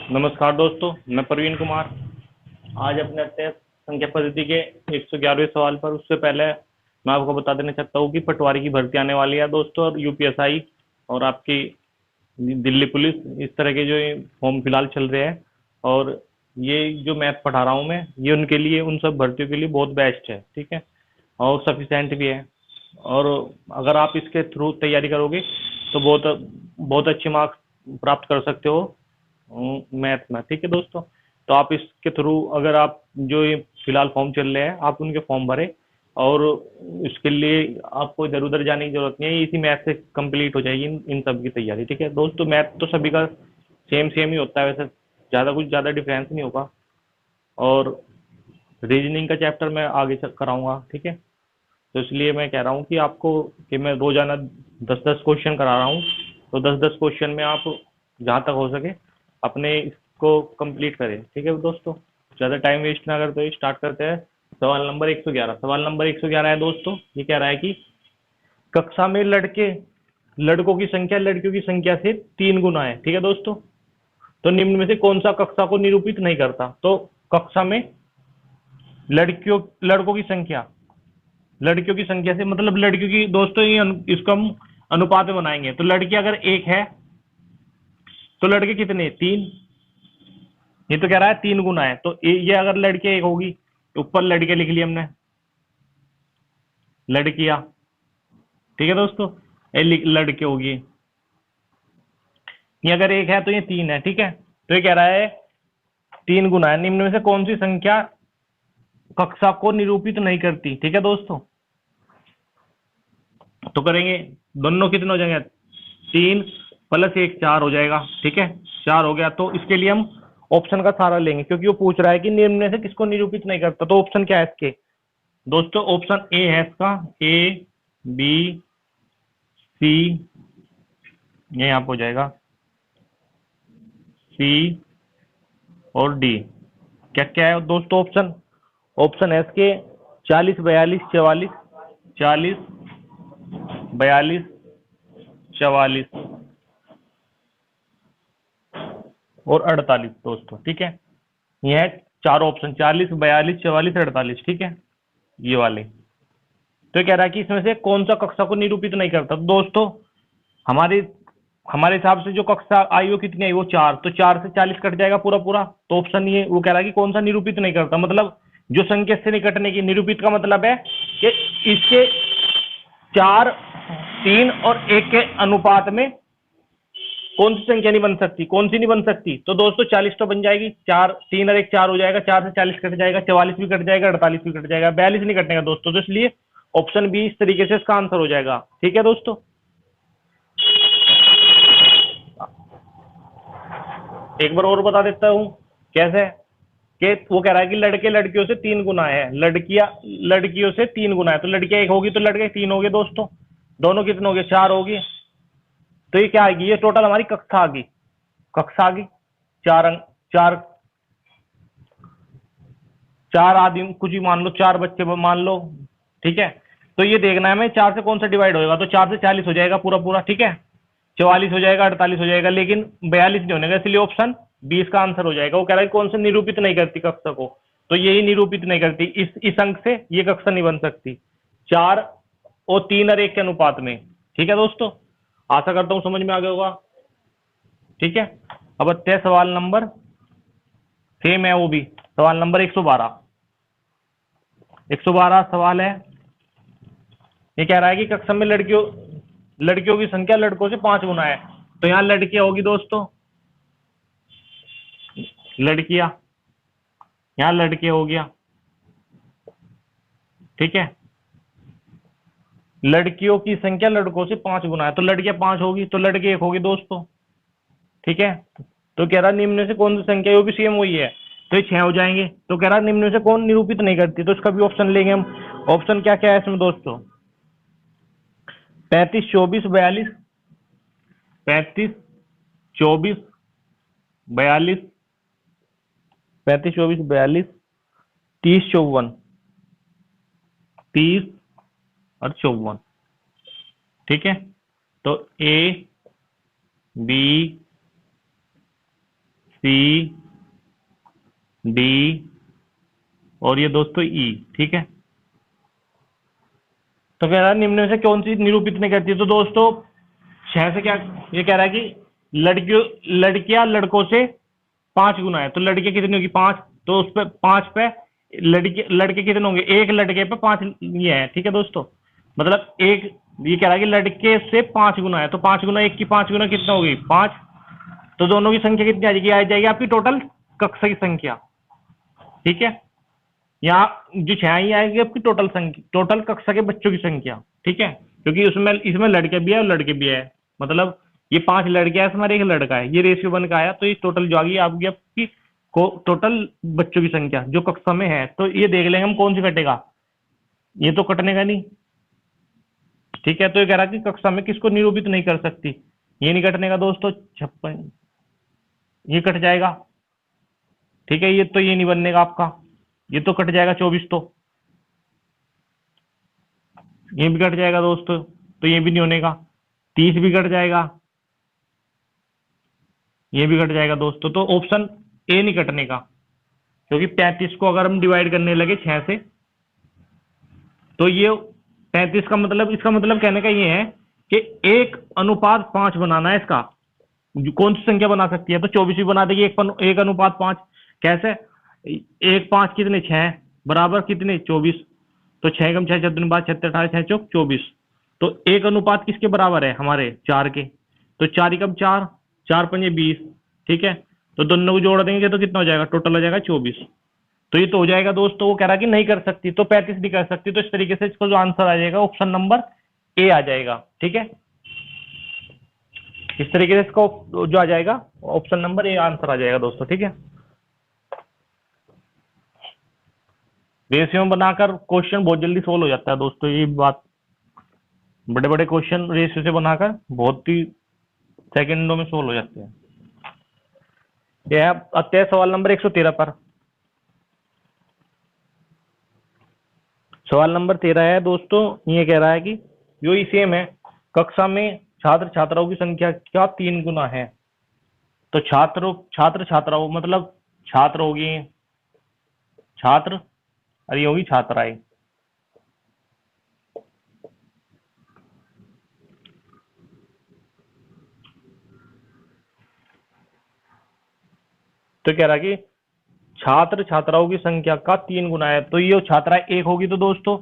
नमस्कार दोस्तों, मैं प्रवीण कुमार। आज अपने अध्ययन संख्या पद्धति के 111वें सवाल पर उससे पहले मैं आपको बता देना चाहता हूँ कि पटवारी की भर्ती आने वाली है दोस्तों, और यूपीएसआई और आपकी दिल्ली पुलिस, इस तरह के जो फॉर्म फिलहाल चल रहे हैं। और ये जो मैथ पढ़ा रहा हूँ मैं, ये उनके लिए, उन सब भर्तियों के लिए बहुत बेस्ट है, ठीक है, और सफिशेंट भी है। और अगर आप इसके थ्रू तैयारी करोगे तो बहुत बहुत अच्छे मार्क्स प्राप्त कर सकते हो मैथ में, ठीक है दोस्तों। तो आप इसके थ्रू, अगर आप जो ये फिलहाल फॉर्म चल रहे हैं, आप उनके फॉर्म भरें। और इसके लिए आपको इधर उधर जाने की जरूरत नहीं है, इसी मैथ से कंप्लीट हो जाएगी इन सब की तैयारी, ठीक है दोस्तों। मैथ तो सभी का सेम सेम ही होता है वैसे, ज़्यादा डिफरेंस नहीं होगा। और रीजनिंग का चैप्टर मैं आगे कराऊंगा, ठीक है। तो इसलिए मैं कह रहा हूँ कि आपको, कि मैं रोजाना 10-10 क्वेश्चन करा रहा हूँ। तो 10-10 क्वेश्चन में आप जहाँ तक हो सके अपने इसको कंप्लीट करें, ठीक है दोस्तों। ज़्यादा टाइम वेस्ट ना करते हुए स्टार्ट करते हैं। सवाल नंबर 111। सवाल नंबर 111 है दोस्तों, ये कह रहा है कि कक्षा में लड़कों की संख्या लड़कियों की संख्या से 3 गुना है, ठीक है दोस्तों। तो निम्न में से कौन सा कक्षा को निरूपित नहीं करता? तो कक्षा में लड़कों की संख्या, लड़कियों की संख्या से मतलब लड़कियों की दोस्तों, ये इसको हम अनुपात में बनाएंगे। तो लड़की अगर एक है तो लड़के कितने? 3। ये तो कह रहा है 3 गुना है, तो ये अगर लड़के एक होगी तो ऊपर लड़के लिख लिए हमने, लड़कियां, ठीक है दोस्तों। ये लड़के होगी, ये अगर एक है तो ये 3 है, ठीक है। तो ये कह रहा है 3 गुना है। निम्न में से कौन सी संख्या कक्षा को निरूपित नहीं करती? ठीक है दोस्तों। तो करेंगे, दोनों कितने हो जाएंगे? 3 + 1 4 हो जाएगा, ठीक है। 4 हो गया। तो इसके लिए हम ऑप्शन का सहारा लेंगे, क्योंकि वो पूछ रहा है कि निम्न में से किसको निरूपित नहीं करता। तो ऑप्शन क्या है इसके दोस्तों? ऑप्शन ए है इसका, ए, बी, सी, ये यहाँ पे हो जाएगा, सी और डी। क्या क्या है दोस्तों ऑप्शन? ऑप्शन है इसके 40, 42, 44, 40, 42, 44 और 48 दोस्तों, ठीक है। ये है 4 ऑप्शन, 40, 42, 44, 48, ठीक है, ये वाले। तो ये कह रहा है कि इसमें से कौन सा कक्षा को निरूपित नहीं करता। तो दोस्तों हमारे हमारे हिसाब से जो कक्षा आई वो कितनी आई? वो 4। तो 4 से 40 कट जाएगा पूरा पूरा। तो ऑप्शन ये, वो कह रहा है कि कौन सा निरूपित नहीं करता, मतलब जो संख्या से नहीं कटने की। निरूपित का मतलब है कि इसके 4, 3 और 1 के अनुपात में कौन सी संख्या नहीं बन सकती? कौन सी नहीं बन सकती? तो दोस्तों 40 तो बन जाएगी, 4, 3 और 1 4 हो जाएगा, 4 से 40 कट जाएगा, 44 भी कट जाएगा, 48 भी कट जाएगा, 42 नहीं कटेगा दोस्तों। तो इसलिए ऑप्शन बी इस तरीके से इसका आंसर हो जाएगा, ठीक है दोस्तों। एक बार और बता देता हूँ कैसे। कि वो कह रहा है कि लड़के लड़कियों से 3 गुना है, लड़कियां लड़कियों से 3 गुना है। तो लड़कियां एक होगी तो लड़के 3 हो गए दोस्तों। दोनों कितने हो गए? 4 होगी। तो ये क्या आएगी? ये टोटल हमारी कक्षा आ गई, कक्षा आ गई। 4 अंक, 4, 4 आदमी कुछ भी मान लो, 4 बच्चे मान लो, ठीक है। तो ये देखना है हमें 4 से कौन सा डिवाइड होगा। तो 4 से 40 हो जाएगा पूरा पूरा, ठीक है। 44 हो जाएगा, 48 हो जाएगा, लेकिन 42 नहीं होने का, इसलिए ऑप्शन 20 का आंसर हो जाएगा। वो कह रहा है कौन से निरूपित नहीं करती कक्षा को। तो यही निरूपित नहीं करती, इस अंक से ये कक्षा नहीं बन सकती, 4 और 3 और 1 के अनुपात में, ठीक है दोस्तों। आशा करता हूं समझ में आ गया होगा, ठीक है। अब आते हैं सवाल नंबर, सेम है वो भी, सवाल नंबर 112। 112 सवाल है। ये कह रहा है कि कक्षा में लड़कियों लड़कियों की संख्या लड़कों से 5 गुना है। तो यहाँ लड़कियां होगी दोस्तों, लड़कियां, यहाँ लड़के हो गया, ठीक है। लड़कियों की संख्या लड़कों से 5 गुना है, तो लड़कियां 5 होगी तो लड़के 1 होगी दोस्तों, ठीक है। तो कह रहा निम्न में से कौन सी संख्या है? वो भी सेम वही है, तो ये 6 हो जाएंगे। तो कह रहा निम्न में से कौन निरूपित नहीं करती? तो इसका भी ऑप्शन लेंगे हम। ऑप्शन क्या क्या है इसमें दोस्तों? 35, 24, 42, 35, 24, 42, 35, 24, 42, 30, 54, 30 और 54, ठीक है। तो ए, बी, सी, डी और ये दोस्तों ई। ठीक है, तो कह रहा है निम्न में से कौन सी निरूपित नहीं करती है। तो दोस्तों 6 से क्या ये कह रहा है कि लड़कियां लड़कों से 5 गुना है। तो लड़कियां कितनी होगी 5, तो उस पे 5 पे लड़के कितने होंगे, एक लड़के पे 5 ये है। ठीक है दोस्तों, मतलब एक ये कह रहा है कि लड़के से 5 गुना है, तो 5 गुना 1 की 5 गुना कितना होगी 5। तो दोनों की संख्या कितनी आ जाएगी आपकी टोटल कक्षा की संख्या। ठीक है, यहाँ जो 6 ही आएगी आपकी टोटल संख्या, टोटल कक्षा के बच्चों की संख्या। ठीक है, क्योंकि उसमें इसमें लड़के भी है और लड़के भी है, मतलब ये 5 लड़के हैं इसमें एक लड़का है, ये रेशियो बन का आया। तो ये टोटल जो आ गई आपकी आपकी टोटल बच्चों की संख्या जो कक्षा में है। तो ये देख लेंगे हम कौन सी कटेगा, ये तो कटने का नहीं। ठीक है, तो ये कह रहा कि कक्षा में किसको निरूपित नहीं कर सकती, ये नहीं कटने का दोस्तों। 56 ये कट जाएगा। ठीक है, ये तो ये नहीं बनेगा आपका, ये तो कट जाएगा 24, तो ये भी कट जाएगा दोस्तों, तो ये भी नहीं होने का। 30 भी कट जाएगा, ये भी कट जाएगा दोस्तों। तो ऑप्शन ए नहीं कटने का, क्योंकि 35 को अगर हम डिवाइड करने लगे 6 से, तो ये 35 का मतलब, इसका मतलब कहने का ये है कि 1:5 बनाना है इसका। कौन सी संख्या बना सकती है, तो 24 भी बना देगी 1:5। कैसे, 1 5 कितने 6 बराबर कितने 24, तो 6 कम 6 14 5 76 18 6 चौक 24। तो 1 अनुपात किसके बराबर है हमारे 4 के, तो 4 कम 4 4 5 20। ठीक है, तो दोनों को जोड़ देंगे तो कितना हो जाएगा, टोटल हो जाएगा 24। तो ये तो हो जाएगा दोस्तों। वो कह रहा है कि नहीं कर सकती, तो 35 नहीं कर सकती। तो इस तरीके से इसको जो आंसर आ जाएगा ऑप्शन नंबर ए आ जाएगा। ठीक है, इस तरीके से इसको जो आ जाएगा ऑप्शन नंबर ए आंसर आ जाएगा दोस्तों। ठीक है, रेशियो बनाकर क्वेश्चन बहुत जल्दी सोल्व हो जाता है दोस्तों, ये बात। बड़े बड़े क्वेश्चन रेशियो से बनाकर बहुत ही सेकंडों में सोल्व हो जाते हैं। यह आते हैं सवाल नंबर 113 पर। सवाल नंबर 13 है दोस्तों, ये कह रहा है कि जो ही सेम है, कक्षा में छात्र छात्राओं की संख्या क्या 3 गुना है। तो छात्र छात्राओं मतलब छात्र होगी छात्र और ये होगी छात्राएं। तो कह रहा है कि छात्र छात्राओं की संख्या का 3 गुना है। तो ये छात्रा 1 होगी, तो दोस्तों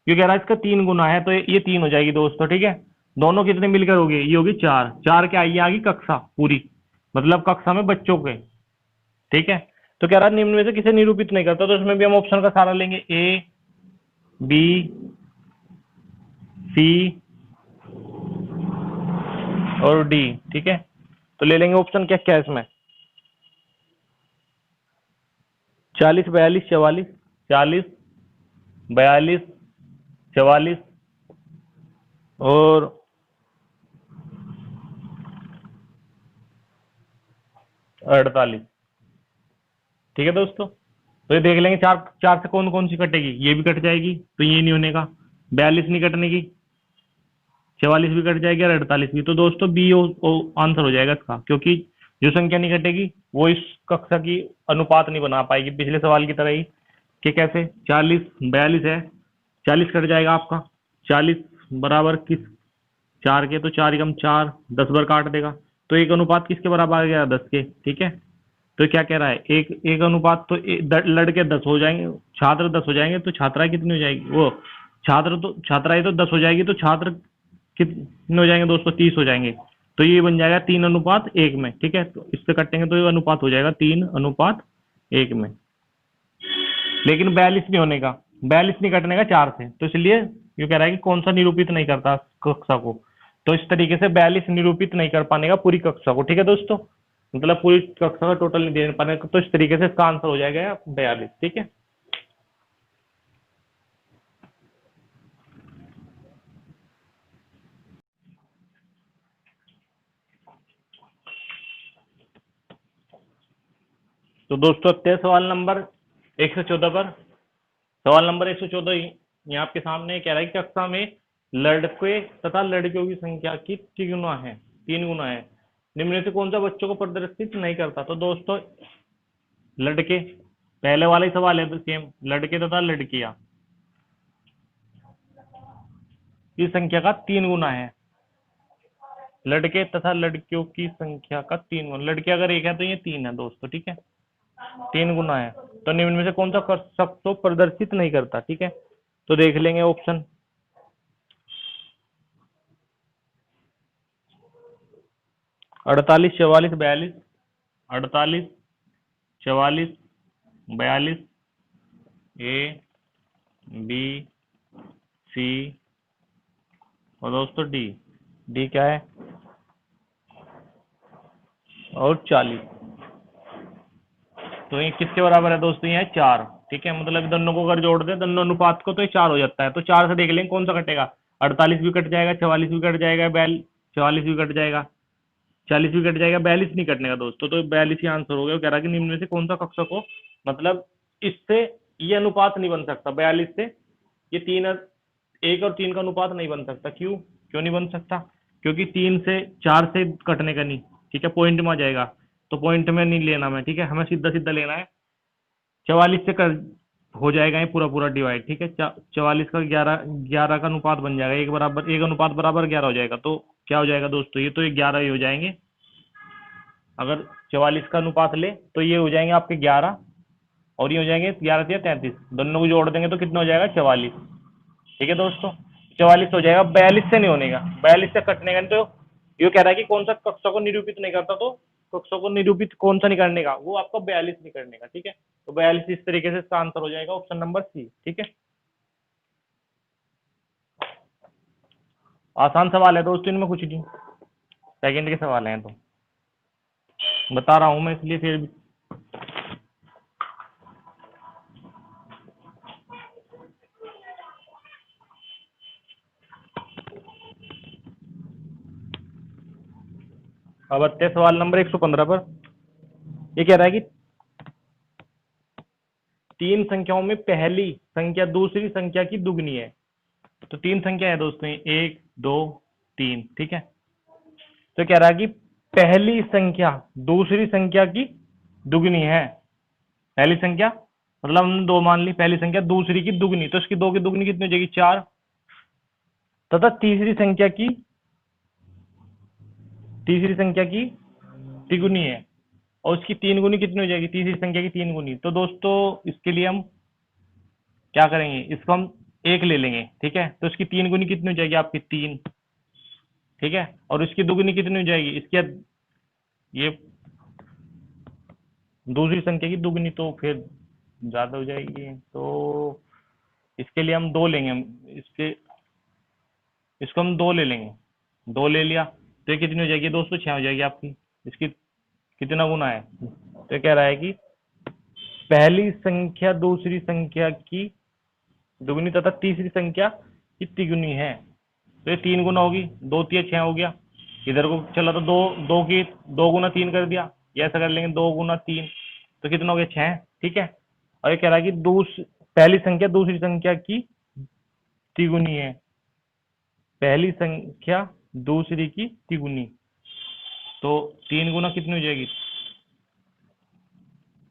ये कह रहा है इसका 3 गुना है, तो ये 3 हो जाएगी दोस्तों। ठीक है, दोनों कितने मिलकर होगी, ये होगी 4 4 क्या आई, आ गई कक्षा पूरी, मतलब कक्षा में बच्चों के। ठीक है, तो कह रहा है निम्न में से किसे निरूपित नहीं करता। तो इसमें भी हम ऑप्शन का सहारा लेंगे, ए बी सी और डी। ठीक है, तो ले लेंगे ऑप्शन क्या क्या है इसमें, 40 42 44, 40 42 44 और 48। ठीक है दोस्तों, तो ये देख लेंगे चार चार से कौन कौन सी कटेगी, ये भी कट जाएगी तो ये नहीं होने का, 42 नहीं कटने की, 44 भी कट जाएगी और 48 भी। तो दोस्तों बी आंसर हो जाएगा इसका, क्योंकि जो संख्या नहीं कटेगी वो इस कक्षा की अनुपात नहीं बना पाएगी, पिछले सवाल की तरह ही। कि कैसे, 40 42 है, 40 कट जाएगा आपका, 40 बराबर किस 4 के, तो 4 कम 4 10 बार काट देगा, तो एक अनुपात किसके बराबर आ गया 10 के। ठीक है, तो क्या कह रहा है, एक अनुपात, तो लड़के 10 हो जाएंगे, छात्र 10 हो जाएंगे, तो छात्राएं कितनी हो जाएगी, वो छात्राएं तो 10 हो जाएगी, तो छात्र कितने हो जाएंगे दोस्तों, 30 हो जाएंगे। तो ये बन जाएगा 3:1 में। ठीक है, तो इससे कटेंगे तो ये अनुपात हो जाएगा 3:1 में। लेकिन 42 नहीं होने का, 42 नहीं कटने का 4 से, तो इसलिए ये कह रहा है कि कौन सा निरूपित नहीं करता कक्षा को। तो इस तरीके से 42 निरूपित नहीं कर पाने का पूरी कक्षा को। ठीक है दोस्तों, मतलब पूरी कक्षा का टोटल नहीं दे पाने का, तो इस तरीके से इसका आंसर हो जाएगा 42। ठीक है, तो दोस्तों आते हैं सवाल नंबर 114 पर। सवाल नंबर 114 ये आपके सामने कह रहा है कि कक्षा में लड़के तथा लड़कियों की संख्या की 3 गुना है, 3 गुना है। निम्न में से कौन सा बच्चों को प्रदर्शित नहीं करता? तो दोस्तों लड़के, पहले वाला ही सवाल है तो सेम, लड़के तथा लड़कियां की संख्या का 3 गुना है। लड़के तथा लड़कियों की संख्या का 3 गुना, लड़के अगर एक है तो ये 3 है दोस्तों, ठीक है, 3 गुना है। तो निम्न में से कौन सा शब्द को प्रदर्शित नहीं करता? ठीक है, तो देख लेंगे ऑप्शन। 48, 44, 42, 48, 44, 42, ए, बी, सी और दोस्तों डी। डी क्या है? और 40। तो ये किसके बराबर है दोस्तों? ये है 4। ठीक है, मतलब दोनों को अगर जोड़ दें, दोनों अनुपात को, तो ये 4 हो जाता है। तो 4 से देख लेंगे कौन सा कटेगा। 48 भी कट जाएगा, 44 भी कट जाएगा, 44 भी कट जाएगा, 40 भी कट जाएगा, 42 नहीं कटने का दोस्तों। तो 42 ही आंसर हो गया। वो कह रहा है कि निम्न में से कौन सा कक्षक हो, मतलब इससे ये अनुपात नहीं बन सकता 42 से। ये 3, 1 और 3 का अनुपात नहीं बन सकता। क्यों क्यों नहीं बन सकता? क्योंकि 3 से 4 से कटने का नहीं, ठीक है, पॉइंट में आ जाएगा। तो पॉइंट में नहीं लेना मैं, ठीक है, हमें सीधा सीधा लेना है। 44 से कर हो जाएगा ये पूरा पूरा डिवाइड, ठीक है। 44 का 11 11 का अनुपात बन जाएगा, एक बराबर, एक अनुपात बराबर 11 हो जाएगा। तो क्या हो जाएगा दोस्तों? ये तो ये 11 ही हो जाएंगे। अगर 44 का अनुपात ले तो ये हो जाएंगे आपके 11, और ये हो जाएंगे 11 या 33, दोनों को जोड़ देंगे तो कितना हो जाएगा? 44। ठीक है दोस्तों, 44 हो जाएगा, 42 से नहीं होने का, 42 से कटने का नहीं। तो ये कह रहा है कि कौन सा कक्षा को निरूपित नहीं करता? तो कक्षा को निरूपित कौन सा नहीं करने का? वो आपका 42 नहीं करने का, ठीक है। तो 42 इस तरीके से इसका आंसर हो जाएगा ऑप्शन नंबर सी, ठीक है। आसान सवाल है दोस्तों, इनमें कुछ नहीं, सेकंड के सवाल हैं तो बता रहा हूं मैं, इसलिए फिर भी। अब आते हैं सवाल नंबर 115 पर। ये कह रहा है कि 3 संख्याओं में पहली संख्या दूसरी संख्या की दुगनी है। तो 3 संख्या है दोस्तों, 1, 2, 3, ठीक है। तो कह रहा है कि पहली संख्या दूसरी संख्या की दुगनी है। पहली संख्या मतलब हमने 2 मान ली, पहली संख्या दूसरी की दुगनी, तो इसकी 2 की दुगनी कितनी हो जाएगी? 4। तथा तीसरी संख्या की तिगुनी है, और उसकी 3 गुनी कितनी हो जाएगी? तीसरी संख्या की 3 गुनी। तो दोस्तों इसके लिए हम क्या करेंगे, इसको हम 1 ले लेंगे, ठीक है। तो इसकी 3 गुनी कितनी हो जाएगी? आपकी 3, ठीक है। और इसकी दुगनी कितनी हो जाएगी? इसकी ये दूसरी संख्या की दुगनी, तो फिर ज्यादा हो जाएगी। तो इसके लिए हम 2 लेंगे, हम इसको हम 2 ले लेंगे। 2 ले लिया तो ये कितनी हो जाएगी दोस्तों? 6 हो जाएगी आपकी। इसकी कितना गुना है? तो ये कह रहा है कि पहली संख्या दूसरी संख्या की दुगनी तथा तीसरी संख्या की तिगुनी है। तो ये 3 गुना होगी, 2 तिया 6 हो गया। इधर को चला तो 2 2 की 2 गुना 3 कर दिया, ये ऐसा कर लेंगे 2 गुना 3, तो कितना हो गया? 6, ठीक है। और ये कह रहा है कि पहली संख्या दूसरी संख्या की तिगुनी है। पहली संख्या दूसरी की तिगुनी, तो 3 गुना कितनी हो जाएगी?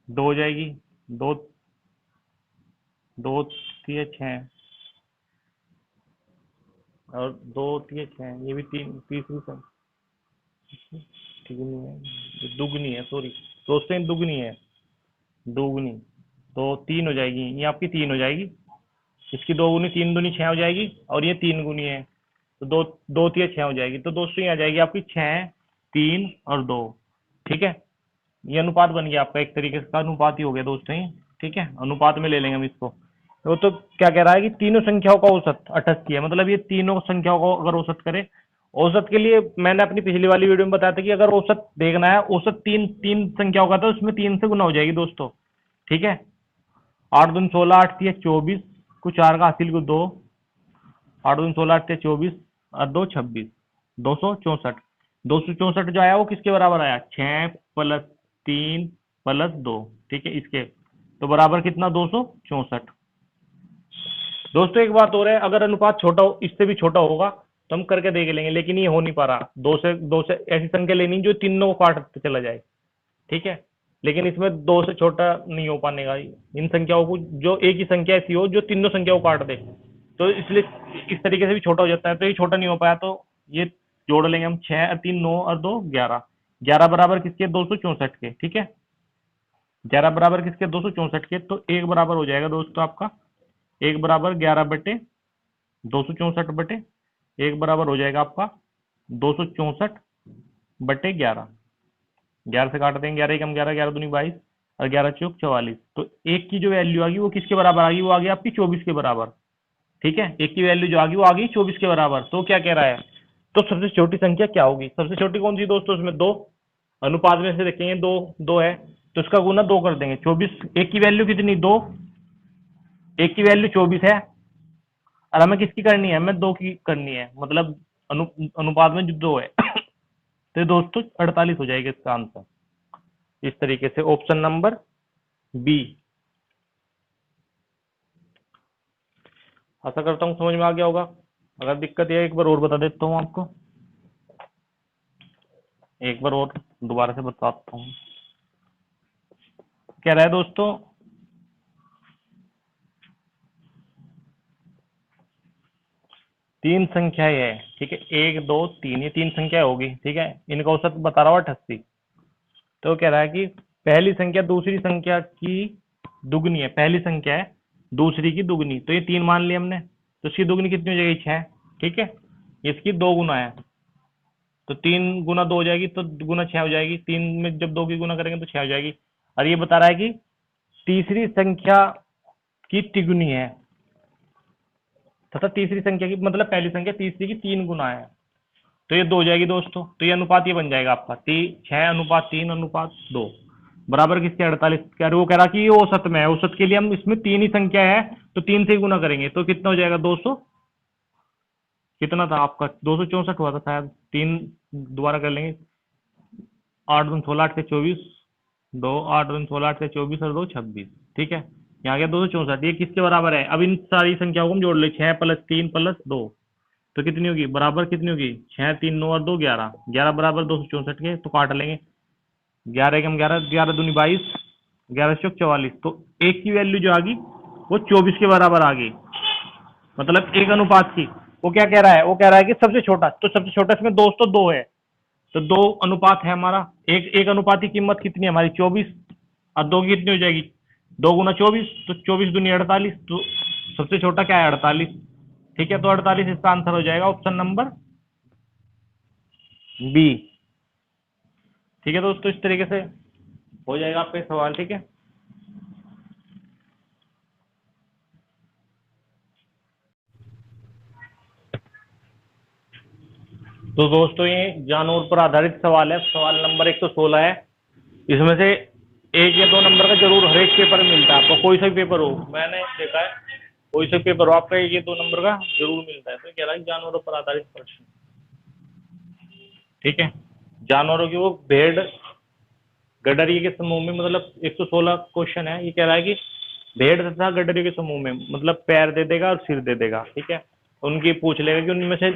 2 हो जाएगी। 2 2 तिया 6 और 2 तिया 6, ये भी तीसरी तिगुनी है, ये दुगनी है, सॉरी दोस्तों, ये दुगनी है, दुगनी। तो 3 हो जाएगी, ये आपकी 3 हो जाएगी। इसकी 2 गुनी 3 दूनी 6 हो जाएगी, और ये 3 गुनी है, तो 2 2 तिया 6 हो जाएगी। तो दोस्तों ये आ जाएगी आपकी 6, 3 और 2, ठीक है। ये अनुपात बन गया आपका, एक तरीके का अनुपात ही हो गया दोस्तों ये, ठीक है। अनुपात में ले लेंगे हम इसको। तो क्या कह रहा है कि तीनों संख्याओं का औसत 88 है, मतलब ये तीनों संख्याओं को अगर औसत करे, औसत के लिए मैंने अपनी पिछली वाली वीडियो में बताया था कि अगर औसत देखना है, औसत तीन तीन संख्याओं का, तो उसमें 3 से गुना हो जाएगी दोस्तों, ठीक है। 8 दूनी 16, 8 तिया 24, को 4 का हासिल को 2, 8 दूनी 16, 8 तिया 24 और 2 26, 264। 264 जो आया वो किसके बराबर आया? 6 प्लस 3 प्लस 2, ठीक है, इसके तो बराबर कितना? 264। दोस्तों एक बात और है, अगर अनुपात छोटा हो, इससे भी छोटा होगा, तो हम करके देख लेंगे, लेकिन ये हो नहीं पा रहा। दो से ऐसी संख्या लेनी जो तीनों को काटते चला जाए, ठीक है। लेकिन इसमें दो से छोटा नहीं हो पाने का। इन संख्याओं को, जो एक ही संख्या ऐसी हो जो तीनों संख्याओं को काट दे, तो इसलिए इस तरीके से भी छोटा हो जाता है। तो ये छोटा नहीं हो पाया, तो ये जोड़ लेंगे हम। 6 3 9 और 2 11। 11 बराबर किसके? 264 के, ठीक है। 11 बराबर किसके? 264 के। तो एक बराबर हो जाएगा दोस्तों आपका, एक बराबर 11 बटे 264 बटे, एक बराबर हो जाएगा आपका 264 बटे 11। 11 से काट देंगे, 11 कम 11, 11 दूनी 22 और 11 चौक 44। तो एक की जो वैल्यू आ गई वो किसके बराबर आ गई? वो आ गई आपकी 24 के बराबर, ठीक है। एक की वैल्यू जो आ गई वो आ गई 24 के बराबर। तो क्या कह रहा है? तो सबसे छोटी संख्या क्या होगी? सबसे छोटी कौन सी दोस्तों? उसमें दो अनुपात में से देखेंगे, दो दो है तो इसका गुना दो कर देंगे। 24, एक की वैल्यू कितनी? दो। एक की वैल्यू 24 है और हमें किसकी करनी है? हमें दो की करनी है, मतलब अनुपात में जो दो है। तो ये दोस्तों 48 हो जाएगा इसका आंसर। इस तरीके से ऑप्शन नंबर बी। आशा करता हूँ समझ में आ गया होगा। अगर दिक्कत है एक बार और बता देता हूँ आपको, एक बार और दोबारा से बताता हूँ। कह रहा है दोस्तों, तीन संख्याएं है, ठीक है। 1 2 3, ये तीन संख्याएं होगी, ठीक है। इनका औसत बता रहा हूँ 88। तो कह रहा है कि पहली संख्या दूसरी संख्या की दुगनी है। पहली संख्या है दूसरी की दुगनी, तो ये 3 मान लिया हमने। तो इसकी दुगनी कितनी हो जाएगी? 6, ठीक है। इसकी 2 गुना है, तो 3 गुना 2 हो जाएगी, तो गुना 6 हो जाएगी। 3 में जब 2 की गुना करेंगे तो 6 हो जाएगी। और ये बता रहा है कि तीसरी संख्या की तिगुनी है, तथा तीसरी संख्या की, मतलब पहली संख्या तीसरी की 3 गुना है। तो ये 2 हो जाएगी दोस्तों। तो ये अनुपात ये बन जाएगा आपका 6 अनुपात 3 अनुपात 2 बराबर किसके? 48। कह रहे वो कह रहा कि ये औसत में है। औसत के लिए हम इसमें 3 ही संख्या है तो 3 से ही गुना करेंगे, तो कितना हो जाएगा? 200, कितना था आपका? 264 हुआ था शायद। 3 दोबारा कर लेंगे। 8 दूनी 16, 8 से 24, 2 8 दूनी 16, 8 से 24 और 2 26, ठीक है। यहाँ गया 264। ये किसके बराबर है? अब इन सारी संख्याओं को हम जोड़ ले। 6 प्लस 3 प्लस 2, तो कितनी होगी? बराबर कितनी होगी? 6 3 9 और 2 11। 11 बराबर 264 के, तो काट लेंगे। 11 कम 11, 11 दूनी 22, 11 चौक 44। तो एक की वैल्यू जो आ गई वो 24 के बराबर आ गई, मतलब एक अनुपात की। वो क्या कह रहा है? वो कह रहा है कि सबसे छोटा, तो सबसे छोटा इसमें दोस्तों 2 है, तो 2 अनुपात है हमारा। एक अनुपात की कीमत कितनी है हमारी? 24। और 2 की कितनी हो जाएगी? 2 गुना 24, तो 24 दूनी 48। तो सबसे छोटा क्या है? 48, ठीक है। तो 48 इसका आंसर हो जाएगा ऑप्शन नंबर बी, ठीक है दोस्तों। इस तरीके से हो जाएगा आपका सवाल, ठीक है। तो दोस्तों ये जानवर पर आधारित सवाल है, सवाल नंबर 116 है। इसमें से एक या दो नंबर का जरूर हर एक पेपर में मिलता है आपको, कोई सा भी पेपर हो, मैंने देखा है कोई सा पेपर हो आपका एक या दो नंबर का जरूर मिलता है। तो कह रहा है जानवरों पर आधारित प्रश्न, ठीक है। जानवरों की वो भेड़ गडरिये के समूह में, मतलब 116 क्वेश्चन है। ये कह रहा है कि भेड़ तथा गडरिये के समूह में, मतलब पैर दे देगा और सिर दे देगा, ठीक है। उनकी पूछ लेगा कि उनमें से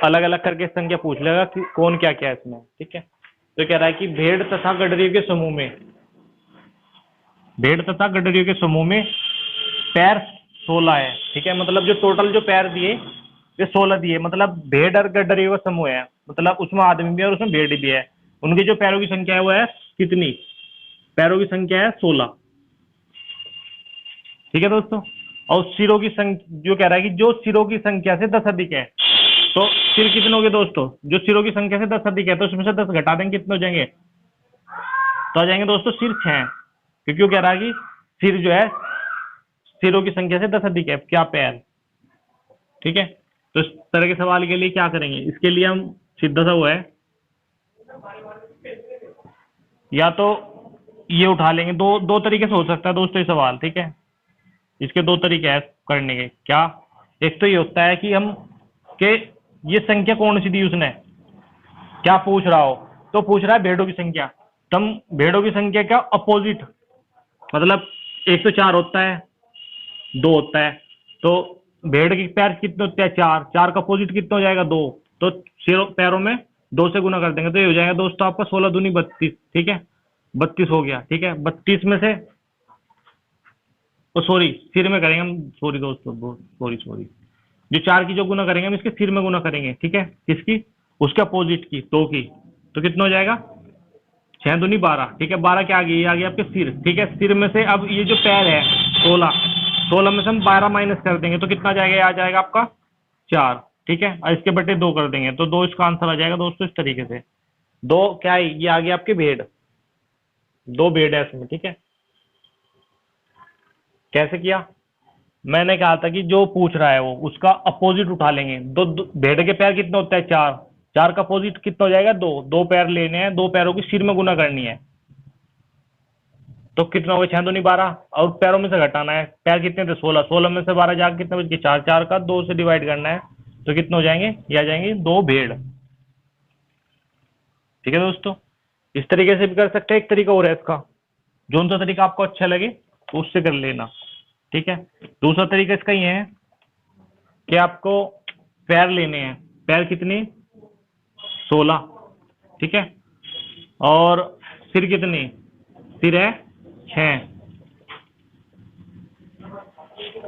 अलग अलग करके संख्या पूछ लेगा कि कौन क्या क्या है इसमें, ठीक है। तो कह रहा है कि भेड़ तथा गडरिये के समूह में, भेड़ तथा गडरियों के समूह में पैर 16 है, ठीक है। मतलब जो टोटल जो पैर दिए ये 16 दिए, मतलब भेड़ और गडरियों का समूह है, मतलब उसमें आदमी भी है और उसमें भेड़ भी है। उनकी जो पैरों की संख्या है वो है कितनी? पैरों की संख्या है 16, ठीक है दोस्तों। और सिरों की संख्या, जो कह रहा है कि जो सिरों की संख्या से 10 अधिक है, तो सिर कितने हो गए दोस्तों? जो सिरों की संख्या से 10 अधिक है तो उसमें से 10 घटा देंगे, कितने हो जाएंगे? तो आ जाएंगे दोस्तों सिर 6, क्योंकि वो कह रहा है कि सिर जो है सिरों की संख्या से 10 अधिक है, क्या पैर, ठीक है। तो इस तरह के सवाल के लिए क्या करेंगे? इसके लिए हम सीधा सा हुआ है, या तो ये उठा लेंगे। दो दो तरीके से हो सकता है दोस्तों ये सवाल, ठीक है। इसके दो तरीके हैं करने के। क्या? एक तो ये होता है कि हम के ये संख्या कौन सी दी उसने, क्या पूछ रहा हो, तो पूछ रहा है भेड़ों की संख्या। तो हम भेड़ों की संख्या का अपोजिट, मतलब एक तो 4 होता है, 2 होता है, तो भेड़ के पैर कितने होते हैं? चार। चार का अपोजिट कितना हो जाएगा? दो। तो सिरों पैरों में दो से गुना कर देंगे तो ये हो जाएगा दोस्तों आपका 16 दूनी 32। ठीक है, 32 हो गया। ठीक है, 32 में से, तो सॉरी सिर में करेंगे हम, सॉरी दोस्तों, सॉरी सॉरी, जो चार की जो गुना करेंगे हम इसके सिर में गुना करेंगे। ठीक है, किसकी? उसके अपोजिट की, दो की। तो कितना हो जाएगा? 6 दूनी 12। ठीक है, 12 क्या आ गई? ये आ गया आपके सिर। ठीक है, सिर में से अब ये जो पैर है 16, 16 में से हम 12 माइनस कर देंगे तो कितना जाएगा? ये आ जाएगा आपका 4। ठीक है, और इसके बटे 2 कर देंगे तो 2 इसका आंसर आ जाएगा दोस्तों इस तरीके से। दो क्या है? ये आ गया आपके भेड़, दो भेड़ है इसमें। ठीक है, कैसे किया? मैंने कहा था कि जो पूछ रहा है वो उसका अपोजिट उठा लेंगे। भेड़ के पैर कितने होते हैं? चार। चार का अपोजिट कितना हो जाएगा? दो। दो पैर लेने हैं, दो पैरों की सिर में गुना करनी है। तो कितना हो गया? 6 दूनी 12, और पैरों में से घटाना है। पैर कितने थे? 16। 16 में से 12 जाकर कितने बच गए? 4। 4 का 2 से डिवाइड करना है तो कितने हो जाएंगे? ये आ जाएंगे 2 भेड़। ठीक है दोस्तों, इस तरीके से भी कर सकते हैं। एक तरीका और है इसका, जो सा तरीका आपको अच्छा लगे तो उससे कर लेना। ठीक है, दूसरा तरीका इसका ये है कि आपको पैर लेने हैं। पैर कितने? 16। ठीक है, और सिर कितने? सिर है 6।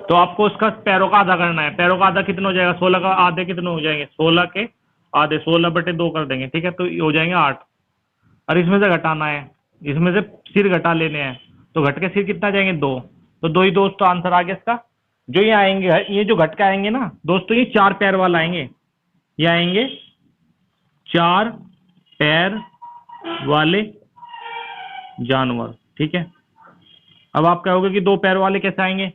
तो आपको इसका पैरों का आधा करना है। पैरों का आधा कितना हो जाएगा? 16 का आधे कितने हो जाएंगे? 16 के आधे 16 बटे 2 कर देंगे। ठीक है, तो ये हो जाएंगे 8। और इसमें से घटाना है, इसमें से सिर घटा लेने हैं तो घट के सिर कितना जाएंगे? 2। तो 2 ही दोस्तों आंसर आ गया इसका। जो ये आएंगे, ये जो घट के आएंगे ना दोस्तों, ये 4 पैर वाला आएंगे। ये आएंगे 4 पैर वाले जानवर। ठीक है, अब आप कहोगे कि 2 पैर वाले कैसे आएंगे?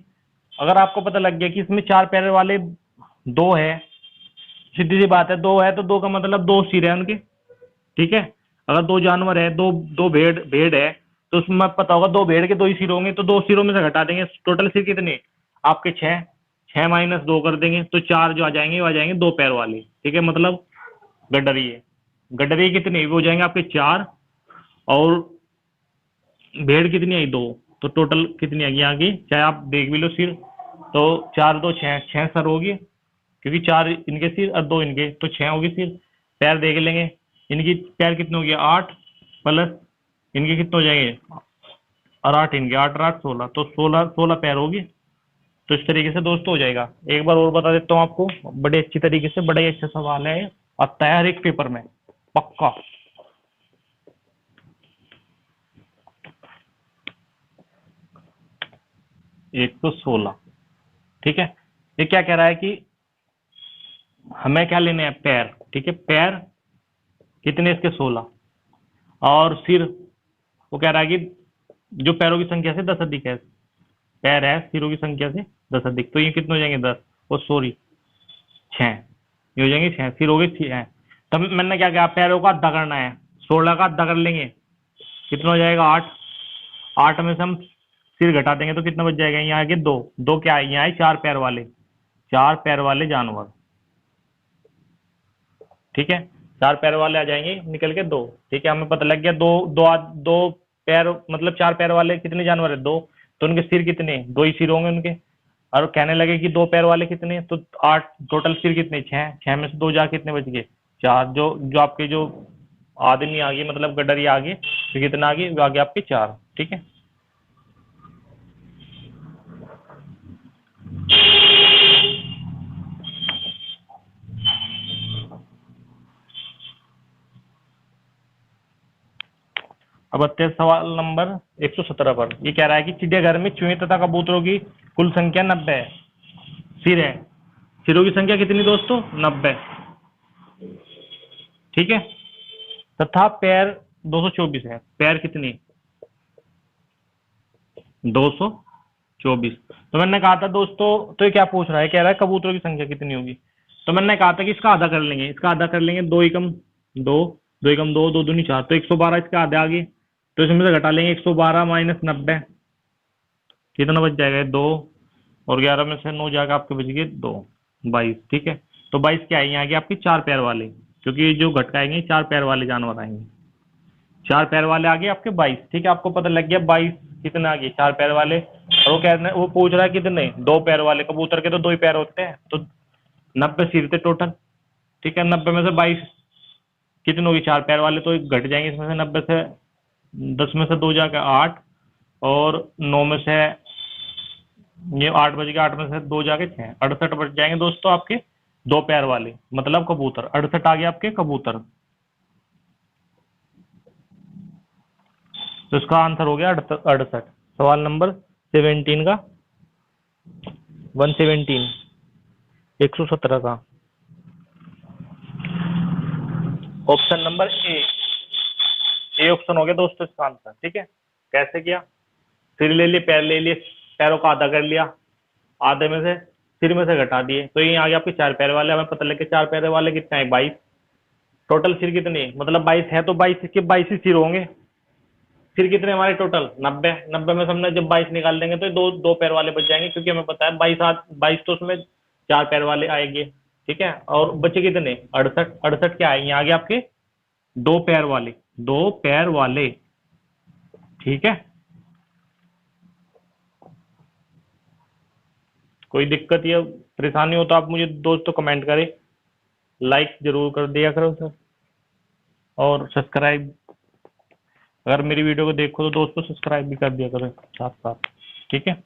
अगर आपको पता लग गया कि इसमें 4 पैर वाले 2 है, सीधी सी बात है, 2 है तो 2 का मतलब 2 सिर है उनके। ठीक है, अगर 2 जानवर है, दो दो भेड़ भेड़ है, तो उसमें पता होगा 2 भेड़ के 2 ही सिर होंगे, तो 2 सिरों में से घटा देंगे। टोटल सिर कितने आपके? 6। 6 माइनस 2 कर देंगे तो 4 जो आ जाएंगे वो आ जाएंगे 2 पैर वाले। ठीक है, मतलब गडरिए। गडरिए कितने? वो हो जाएंगे आपके 4, और भेड़ कितनी आई? 2। तो टोटल कितनी आ गई आगे? चाहे आप देख भी लो सिर, तो 4 2 6, 6 सर होगी, क्योंकि 4 इनके सिर और 2 इनके, तो 6 होगी सिर। पैर देख लेंगे, इनकी पैर कितने हो गया? 8 प्लस इनके कितने हो जाएंगे? और 8 इनके, 8 और 8 16, तो 16 पैर होगी। तो इस तरीके से दोस्तों हो जाएगा। एक बार और बता देता हूँ आपको, बड़े अच्छी तरीके से, बड़ा ही अच्छा सवाल है, आता है हर एक पेपर में पक्का। एक तो 16। ठीक है, ये क्या कह रहा है कि हमें क्या लेने हैं? पैर। ठीक है, पैर कितने इसके? 16। और सिर, वो कह रहा है कि जो पैरों की संख्या से 10 अधिक है। पैर है सिरों की संख्या से 10 अधिक, तो ये कितने हो जाएंगे? 10, और सॉरी 6, ये हो जाएंगे 6। सिर हो गए 6। तब मैंने क्या कहा? पैरों का आधा करना है। 16 का आधा कर लेंगे, कितना हो जाएगा? 8। 8 में से हम सिर घटा देंगे तो कितना बच जाएगा? यहाँ आगे 2। 2 क्या है? यहाँ है 4 पैर वाले, 4 पैर वाले जानवर। ठीक है, 4 पैर वाले आ जाएंगे निकल के 2। ठीक है, हमें पता लग गया 2 2 2 पैर, मतलब 4 पैर वाले कितने जानवर है? 2। तो उनके सिर कितने? 2 ही सिर होंगे उनके। और कहने लगे कि 2 पैर वाले कितने? तो 8। टोटल सिर कितने? 6। 6 में से 2 जा कितने बच गए? 4। जो जो आपके जो आदमी आ गए, मतलब गडरी आ गए, तो कितना आ गए? वो आ गए आपके 4। ठीक है, अब आते हैं सवाल नंबर 117 पर। ये कह रहा है कि चिड़ियाघर में चूहे तथा कबूतरों की कुल संख्या 90 है। सिर है, सिरों की संख्या कितनी दोस्तों? 90। ठीक है, तथा पैर 224 है। पैर कितनी? 224। तो मैंने कहा था दोस्तों, तो ये क्या पूछ रहा है? कह रहा है कबूतरों की संख्या कितनी होगी। तो मैंने कहा था कि इसका आधा कर लेंगे। इसका आधा कर लेंगे, 2 एकम 2, 2 एकम 2, 2 दूनी 4, तो 112 इसके आधे आ गए। तो इसमें से घटा लेंगे 112 माइनस 90, कितना बच जाएगा? 2, और 11 में से 9 जाकर आपके बच गए 2, 22। ठीक है, तो 22 क्या आएंगे? आगे आपके 4 पैर वाले, क्योंकि जो घटकाएंगे 4 पैर वाले जानवर आएंगे। 4 पैर वाले आगे आपके 22। ठीक है, आपको पता लग गया 22 कितने आ गए 4 पैर वाले। और वो कहने वो पूछ रहा है कितने 2 पैर वाले। कबूतर के तो 2 ही पैर होते हैं, तो 90 सिर थे टोटल। ठीक है, 90 में से 22 कितने होगी 4 पैर वाले, तो घट जाएंगे इसमें से 90 से 10 में से 2 जाकर 8, और 9 में से ये 8 बज गया, 8 में से 2 जाके 6, 68 बच जाएंगे दोस्तों आपके 2 पैर वाले, मतलब कबूतर। 68 आ गए आपके कबूतर। तो इसका आंसर हो गया 68। सवाल नंबर 17 का 117 117 का ऑप्शन नंबर ए ऑप्शन हो गया दोस्तों इसका आंसर। ठीक है, कैसे किया, सिर ले लिए, पैर ले लिए, पैरों का आधा कर लिया, आधे में से सिर में से घटा दिए, तो ये आ गया आपके 4 पैर वाले। हमें पता लगे 4 पैर वाले कितने हैं 22। टोटल सिर कितने, मतलब 22 है तो 22 के 22 ही सिर होंगे। सिर कितने हमारे टोटल 90। 90 में से हमने जब 22 निकाल देंगे तो दो पैर वाले बच जाएंगे, क्योंकि हमें पता है 22 तो उसमें 4 पैर वाले आएंगे। ठीक है, और बचे कितने 68। 68 क्या आएंगे आगे आपके 2 पैर वाले, 2 पैर वाले। ठीक है, कोई दिक्कत या परेशानी हो तो आप मुझे दोस्तों कमेंट करें, लाइक जरूर कर दिया करो सर, और सब्सक्राइब, अगर मेरी वीडियो को देखो तो दोस्तों सब्सक्राइब भी कर दिया करो साथ साथ। ठीक है,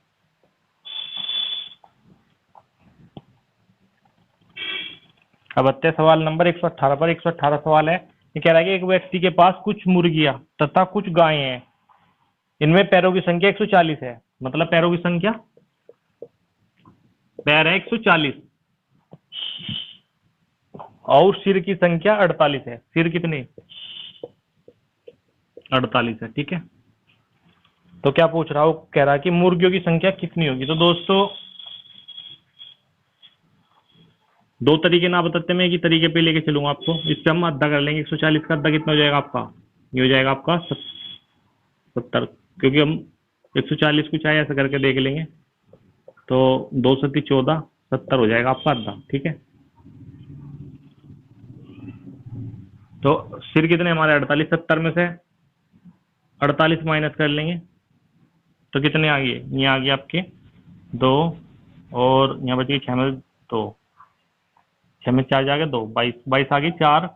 अब आते हैं सवाल नंबर 118 पर। 118 सवाल है, ये कह रहा है कि एक व्यक्ति के पास कुछ मुर्गियां तथा कुछ गायें हैं, इनमें पैरों की संख्या 140 है। मतलब पैरों की संख्या, पैर है 140 और सिर की संख्या 48 है। सिर कितने 48 है। ठीक है, तो क्या पूछ रहा हूं, कह रहा है कि मुर्गियों की संख्या कितनी होगी। तो दोस्तों दो तरीके ना बताते, मैं एक ही तरीके पे लेके चलूंगा आपको। इस पे हम अद्धा कर लेंगे, 140 का अद्धा कितना हो जाएगा आपका, ये हो जाएगा आपका 70, क्योंकि हम 140 को चाहे ऐसा करके देख लेंगे तो 2 सती 14, 70 हो जाएगा आपका अद्धा। ठीक है, तो सिर कितने हमारे 48, 70 में से 48 माइनस कर लेंगे तो कितने आ गए, ये आ गए आपके 2, और यहाँ बच गए 6 में 2, 6 में 4 जाके 2, 22 आ गए 4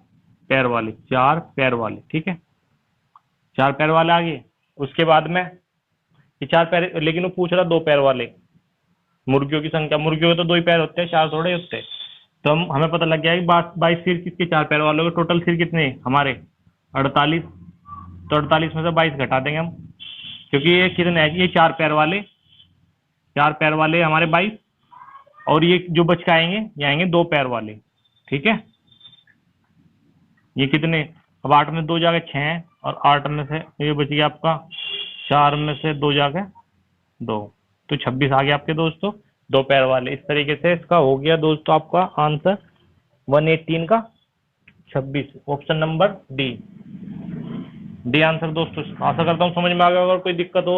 पैर वाले, 4 पैर वाले। ठीक है, 4 पैर वाले आ गए। उसके बाद में ये 4 पैर, लेकिन वो पूछ रहा 2 पैर वाले मुर्गियों की संख्या। मुर्गियों के तो 2 ही पैर होते हैं, 4 थोड़े होते हैं। तो हमें पता लग गया कि 22 सिर किसके 4 पैर वालों के, टोटल सिर कितने हमारे 48। तो 48 में से 22 घटा देंगे हम, क्योंकि ये कितने हैं, ये 4 पैर वाले, 4 पैर वाले हमारे 22, और ये जो बच के आएंगे ये आएंगे 2 पैर वाले। ठीक है, ये कितने, अब 8 में 2 जाके 6, और 8 में से ये बच गया आपका 4 में से 2 जाके 2, तो 26 आ गया आपके दोस्तों 2 पैर वाले। इस तरीके से इसका हो गया दोस्तों आपका आंसर 118 का 26, ऑप्शन नंबर डी आंसर दोस्तों। आशा करता हूँ समझ में आ गया। अगर कोई दिक्कत हो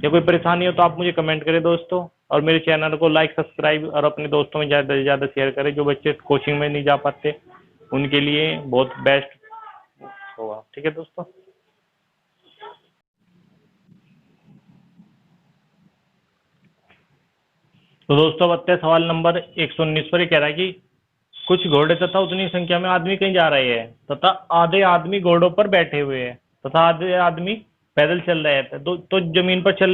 या कोई परेशानी हो तो आप मुझे कमेंट करें दोस्तों, और मेरे चैनल को लाइक सब्सक्राइब और अपने दोस्तों में ज़्यादा से ज़्यादा शेयर करें। जो बच्चे कोचिंग में नहीं जा पाते उनके लिए बहुत बेस्ट होगा। ठीक है दोस्तों, तो दोस्तों बताते हैं सवाल नंबर 119 पर। ये कह रहा है कि कुछ घोड़े तथा उतनी संख्या में आदमी कहीं जा रहे हैं तथा आधे आदमी घोड़ों पर बैठे हुए हैं तथा आधे आदमी पैदल चल रहे हैं। तो जमीन पर चल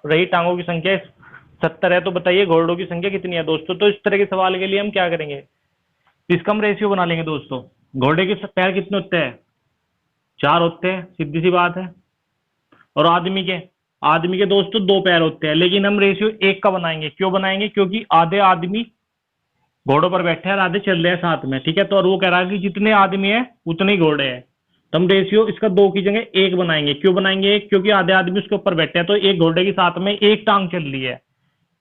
रही टांगों की संख्या 70 है। तो बताइए घोड़ों की संख्या कितनी है दोस्तों। तो इस तरह के सवाल के लिए हम क्या करेंगे, इसका हम रेशियो बना लेंगे दोस्तों। घोड़े के पैर कितने होते हैं, 4 होते हैं, सीधी सी बात है। और आदमी के दोस्तों 2 पैर होते हैं, लेकिन हम रेशियो 1 का बनाएंगे। क्यों बनाएंगे, क्योंकि आधे आदमी घोड़ों पर बैठे हैं और आधे चल रहे हैं साथ में। ठीक है, तो और वो कह रहा है कि जितने आदमी हैं उतने ही घोड़े हैं, तो हम रेशियो इसका 2 की जगह 1 बनाएंगे। क्यों बनाएंगे 1, क्योंकि आधे आदमी उसके ऊपर बैठे हैं, तो एक घोड़े के साथ में 1 टांग चल रही है।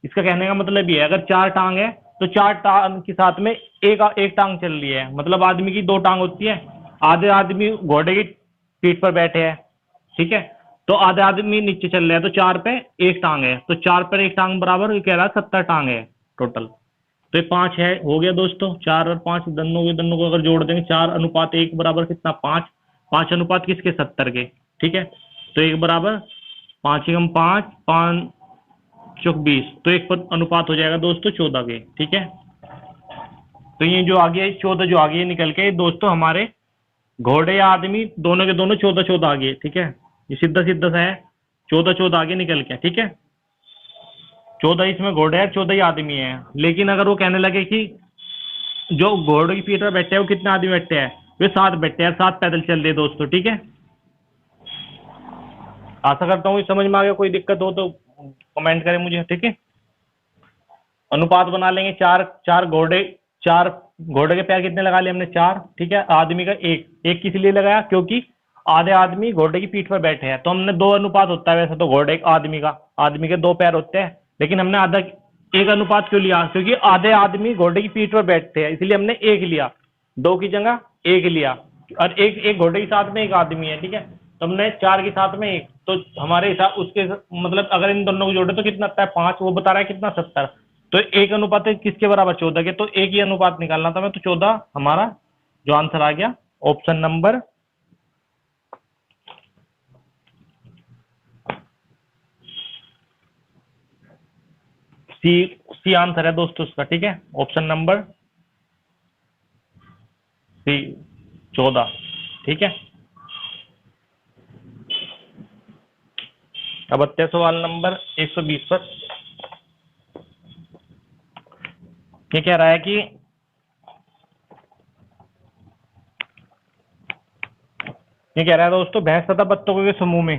इसका कहने का मतलब ये है, अगर 4 टांग है तो 4 टांग के साथ में एक टांग चल रही है, मतलब आदमी की 2 टांग होती है। आधे आदमी घोड़े की पीठ पर बैठे हैं, ठीक है, तो आधे आदमी नीचे चल रहे हैं, तो 4 पे 1 टांग है, तो 4 पर 1 टांग बराबर ये कह रहा है 70 टांग है टोटल। तो ये 5 है, हो गया दोस्तों। 4 और 5 दोनों को अगर जोड़ देंगे 4:1 बराबर कितना 5, 5 अनुपात किसके 70 के। ठीक है, तो 1 बराबर 5 एकम 5, 5 चौक 20, तो एक अनुपात हो जाएगा दोस्तों 14 के। ठीक है, तो ये जो आ गया 14 जो आ गया निकल के दोस्तों, हमारे घोड़े या आदमी दोनों के दोनों 14 14 आ गए। ठीक है, ये सीधा सीधा सा है, 14 14 आगे निकल के। ठीक है, 14 इसमें घोड़े है, 14 ही आदमी है। लेकिन अगर वो कहने लगे कि जो घोड़े की पीठ पर बैठे हैं वो कितने आदमी बैठे हैं, वे 7 बैठे हैं, 7 पैदल चल रहे दोस्तों। ठीक है, आशा करता हूँ समझ में आ गया। कोई दिक्कत हो तो कमेंट करें मुझे। ठीक है, अनुपात बना लेंगे। चार चार घोड़े, 4 घोड़े के पैर कितने लगा लिए हमने, 4। ठीक है, आदमी का एक, एक किस लिए लगाया, क्योंकि आधे आदमी घोड़े की पीठ पर बैठे हैं, तो हमने 2 अनुपात होता है वैसे तो घोड़े आदमी का, आदमी के 2 पैर होते हैं, लेकिन हमने आधा एक अनुपात क्यों लिया, क्योंकि आधे आदमी घोड़े की पीठ पर बैठते हैं, इसलिए हमने 1 लिया, 2 की जगह 1 लिया। और एक एक घोड़े के साथ में एक आदमी है। ठीक है, तो हमने 4 के साथ में 1, तो हमारे हिसाब उसके मतलब अगर इन दोनों को जोड़े तो कितना आता है 5, वो बता रहा है कितना 70, तो 1 अनुपात किसके बराबर 14 के, तो एक ही अनुपात निकालना था मैं, तो 14 हमारा जो आंसर आ गया ऑप्शन नंबर सी आंसर है दोस्तों उसका। ठीक है, ऑप्शन नंबर सी 14। ठीक है, अब आते हैं सवाल नंबर 120 पर। ये कह रहा है कि ये कह रहा है दोस्तों, भैंस तथा बत्तखों के समूह में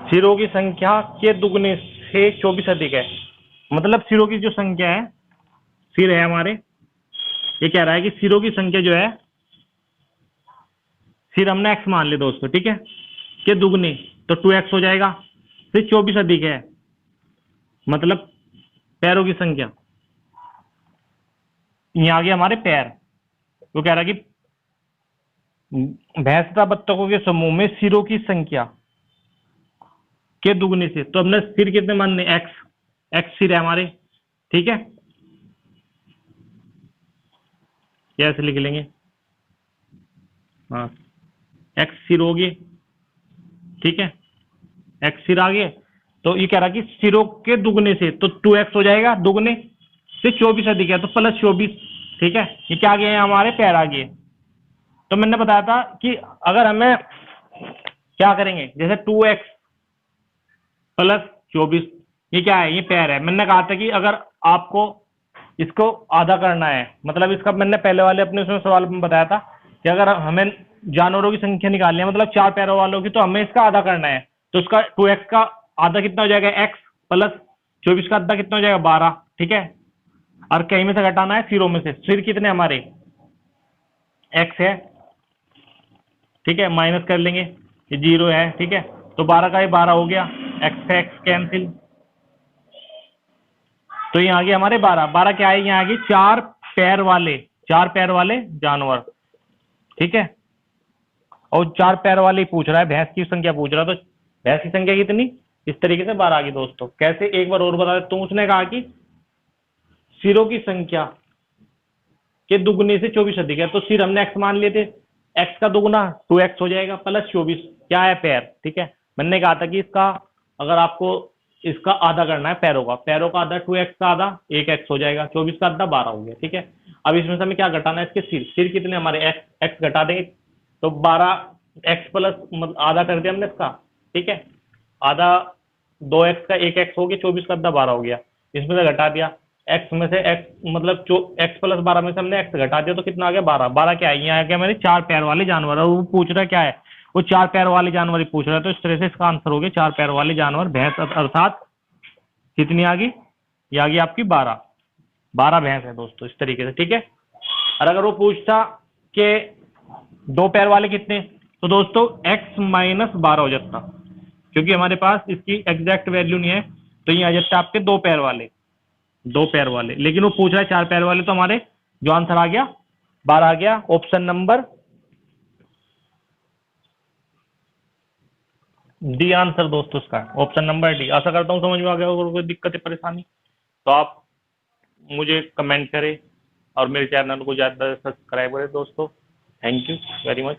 सिरों की संख्या के दुगने से 24 अधिक है। मतलब सिरों की जो संख्या है, सिर है हमारे, ये कह रहा है कि सिरों की संख्या जो है, सिर हमने x मान ले दोस्तों। ठीक है, के दुगने तो 2x हो जाएगा, फिर 24 अधिक है, मतलब पैरों की संख्या, ये आ गया हमारे पैर। वो कह रहा है कि भैंस तथा बत्तखों के समूह में सिरों की संख्या के दुगने से, तो हमने सिर कितने मानने, x सिर है हमारे। ठीक है, कैसे लिख लेंगे, हाँ x सिर हो गए। ठीक है, x सिर आ गए, तो ये कह रहा कि सिरों के दुगने से, तो 2x हो जाएगा, दुगने से 24 अधिक है तो प्लस 24। ठीक है, ये क्या आ गए हमारे पैर आ गए। तो मैंने बताया था कि अगर हमें क्या करेंगे, जैसे 2x प्लस 24, ये क्या है, ये पैर है। मैंने कहा था कि अगर आपको इसको आधा करना है, मतलब इसका मैंने पहले वाले अपने उसमें सवाल में बताया था कि अगर हमें जानवरों की संख्या निकालनी है, मतलब 4 पैरों वालों की, तो हमें इसका आधा करना है। तो उसका 2x का आधा कितना हो जाएगा, x प्लस 24 का आधा कितना हो जाएगा 12। ठीक है, और कहीं में से घटाना है, सिरों में से। सिर कितने हमारे, x है। ठीक है, माइनस कर लेंगे, ये 0 है। ठीक है, तो 12 का ये 12 हो गया, x से x कैंसिल, तो ये आ गया हमारे 12। 12 क्या है, ये आ गई 4 पैर वाले जानवर। ठीक है, और 4 पैर वाले ही पूछ रहा है, भैंस की संख्या पूछ रहा है, तो भैंस की संख्या कितनी, इस तरीके से 12 आ गई दोस्तों। कैसे, एक बार और बता दे, तो उसने कहा कि सिरों की संख्या के दुगने से 24 अधिक है, तो सिर हमने x मान लिए थे, x का दुगना 2x हो जाएगा, प्लस 24 क्या है, पैर। ठीक है, मैंने कहा था कि इसका अगर आपको इसका आधा करना है, पैरों का आधा 2x का आधा 1x हो जाएगा, 24 का आधा 12 हो गया। ठीक है, अब इसमें से हमें क्या घटाना है, इसके सिर कितने हमारे, x घटा देंगे, तो 12x प्लस मतलब आधा कर दिया हमने इसका। ठीक है, आधा 2x का 1x हो गया, 24 का आधा 12 हो गया, इसमें से घटा दिया, x में से x मतलब x प्लस 12 में से हमने x घटा दिया, तो कितना आ गया 12। 12 क्या है, यहाँ आ गया मेरे 4 पैर वाले जानवर, और वो पूछ रहा है क्या है, वो 4 पैर वाले जानवर ही पूछ रहा है, तो इस तरह से इसका आंसर हो गया 4 पैर वाले जानवर, भैंस, अर्थात कितनी आ गई, ये आ गई आपकी 12 भैंस है दोस्तों, इस तरीके से। ठीक है, और अगर वो पूछता कि 2 पैर वाले कितने, तो दोस्तों x माइनस 12 हो जाता, क्योंकि हमारे पास इसकी एग्जैक्ट वैल्यू नहीं है, तो ये आ जाता है आपके 2 पैर वाले, लेकिन वो पूछ रहा है 4 पैर वाले, तो हमारे जो आंसर आ गया 12 आ गया, ऑप्शन नंबर डी आंसर दोस्तों इसका, ऑप्शन नंबर डी। आशा करता हूँ समझ में आ गया होगा। कोई दिक्कत है, परेशानी तो आप मुझे कमेंट करें और मेरे चैनल को ज़्यादा सब्सक्राइब करें दोस्तों। Thank you very much.